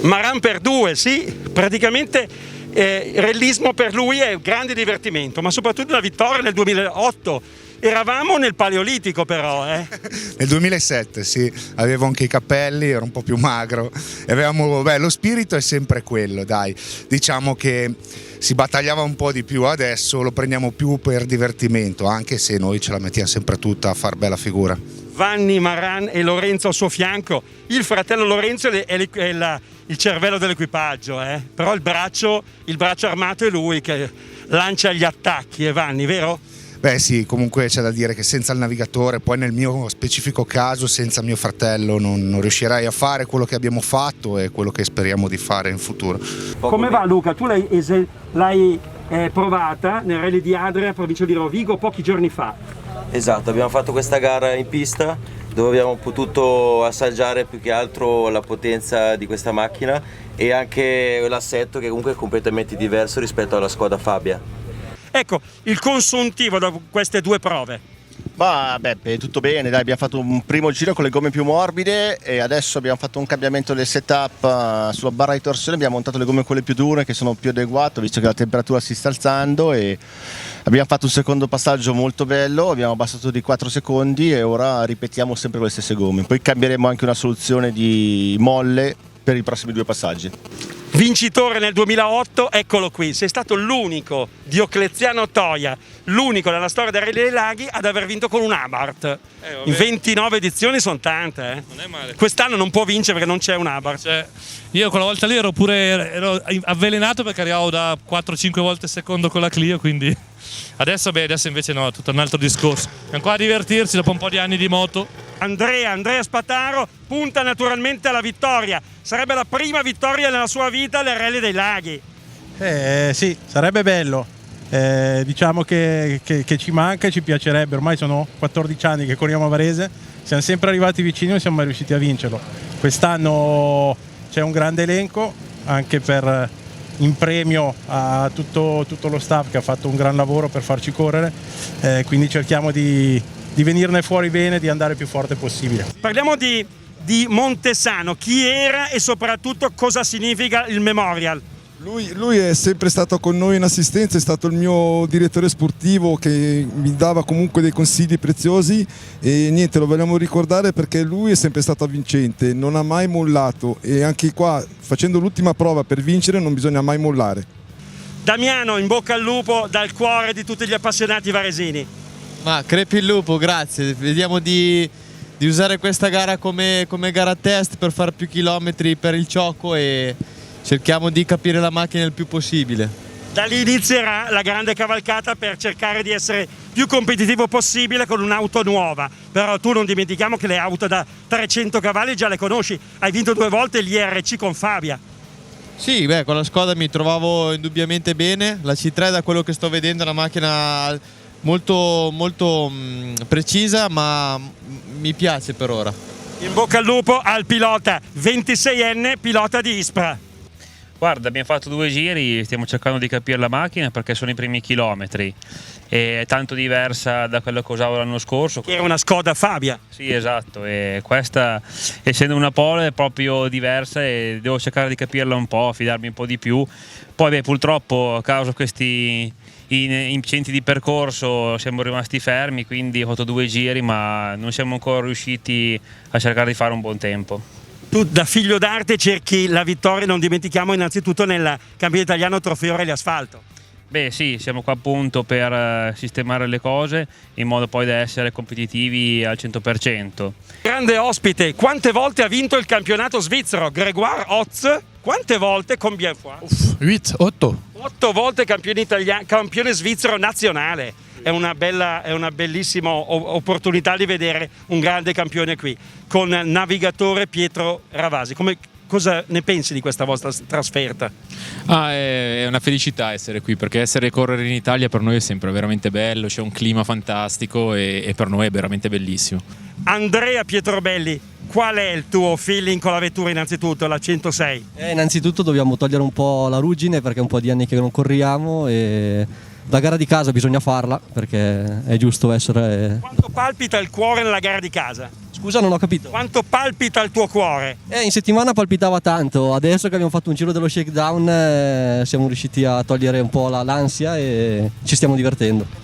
Maran per due, sì, praticamente rellismo per lui è un grande divertimento, ma soprattutto la vittoria nel 2008. Eravamo nel Paleolitico però, Nel 2007, sì, avevo anche i capelli, ero un po' più magro e avevamo, lo spirito è sempre quello, dai. Diciamo che si battagliava un po' di più, adesso lo prendiamo più per divertimento, anche se noi ce la mettiamo sempre tutta a far bella figura. Vanni, Maran e Lorenzo al suo fianco. Il fratello Lorenzo è il cervello dell'equipaggio, però il braccio armato è lui che lancia gli attacchi, Vanni, vero? Beh sì, comunque c'è da dire che senza il navigatore, poi nel mio specifico caso, senza mio fratello non riuscirei a fare quello che abbiamo fatto e quello che speriamo di fare in futuro. Come va Luca? Tu l'hai provata nel Rally di Adria, provincia di Rovigo, pochi giorni fa. Esatto, abbiamo fatto questa gara in pista dove abbiamo potuto assaggiare più che altro la potenza di questa macchina e anche l'assetto che comunque è completamente diverso rispetto alla Skoda Fabia. Ecco, il consuntivo da queste due prove. Beh, tutto bene, dai, abbiamo fatto un primo giro con le gomme più morbide e adesso abbiamo fatto un cambiamento del setup sulla barra di torsione, abbiamo montato le gomme quelle più dure che sono più adeguate, visto che la temperatura si sta alzando, e abbiamo fatto un secondo passaggio molto bello, abbiamo abbassato di 4 secondi e ora ripetiamo sempre con le stesse gomme. Poi cambieremo anche una soluzione di molle per i prossimi 2 passaggi. Vincitore nel 2008, eccolo qui, sei stato l'unico Diocleziano Toia, l'unico nella storia del Rally dei Laghi ad aver vinto con un Abarth. In 29 edizioni sono tante, Non è male. Quest'anno non può vincere perché non c'è un Abarth. Io quella volta lì ero avvelenato perché arrivavo da 4-5 volte al secondo con la Clio, quindi adesso invece no, è tutto un altro discorso. Siamo qua a divertirci dopo un po' di anni di moto. Andrea Spataro punta naturalmente alla vittoria, sarebbe la prima vittoria nella sua vita nel Rally dei Laghi. Sì, sarebbe bello, diciamo che ci manca e ci piacerebbe, ormai sono 14 anni che corriamo a Varese, siamo sempre arrivati vicini e non siamo mai riusciti a vincerlo. Quest'anno c'è un grande elenco, anche in premio a tutto lo staff che ha fatto un gran lavoro per farci correre, quindi cerchiamo di venirne fuori bene, di andare più forte possibile. Parliamo di Montesano, chi era e soprattutto cosa significa il Memorial? Lui è sempre stato con noi in assistenza, è stato il mio direttore sportivo che mi dava comunque dei consigli preziosi e niente, lo vogliamo ricordare perché lui è sempre stato vincente, non ha mai mollato e anche qua facendo l'ultima prova per vincere non bisogna mai mollare. Damiano, in bocca al lupo dal cuore di tutti gli appassionati varesini. Ma crepi il lupo, grazie, vediamo di usare questa gara come gara test per fare più chilometri per il Ciocco e cerchiamo di capire la macchina il più possibile. Da lì inizierà la grande cavalcata per cercare di essere più competitivo possibile con un'auto nuova, però tu non dimentichiamo che le auto da 300 cavalli già le conosci, hai vinto 2 volte l'IRC con Fabia. Sì, con la Skoda mi trovavo indubbiamente bene, la C3 da quello che sto vedendo è una macchina molto precisa, ma mi piace per ora. In bocca al lupo al pilota 26enne, pilota di Ispra. Guarda, abbiamo fatto 2 giri, stiamo cercando di capire la macchina perché sono i primi chilometri, è tanto diversa da quello che usavo l'anno scorso. Che era una Skoda Fabia. Sì, esatto, e questa, essendo una Polo, è proprio diversa e devo cercare di capirla un po', fidarmi un po' di più. Poi purtroppo a causa questi incidenti di percorso siamo rimasti fermi, quindi ho fatto 2 giri ma non siamo ancora riusciti a cercare di fare un buon tempo. Tu da figlio d'arte cerchi la vittoria, non dimentichiamo innanzitutto nel campionato italiano Trofeo Rally Asfalto. Beh sì, siamo qua appunto per sistemare le cose in modo poi da essere competitivi al 100%. Grande ospite, quante volte ha vinto il campionato svizzero? Grégoire Hotz, quante volte? Combien fois? 8. 8 volte campione svizzero nazionale. È una bellissima opportunità di vedere un grande campione qui, con navigatore Pietro Ravasi. Cosa ne pensi di questa vostra trasferta? È una felicità essere qui, perché correre in Italia per noi è sempre veramente bello, c'è un clima fantastico e per noi è veramente bellissimo. Andrea Pietrobelli, qual è il tuo feeling con la vettura innanzitutto, la 106? Innanzitutto dobbiamo togliere un po' la ruggine perché è un po' di anni che non corriamo e la gara di casa bisogna farla perché è giusto essere... Quanto palpita il cuore nella gara di casa? Scusa, non ho capito. Quanto palpita il tuo cuore? In settimana palpitava tanto, adesso che abbiamo fatto un giro dello shakedown siamo riusciti a togliere un po' l'ansia e ci stiamo divertendo.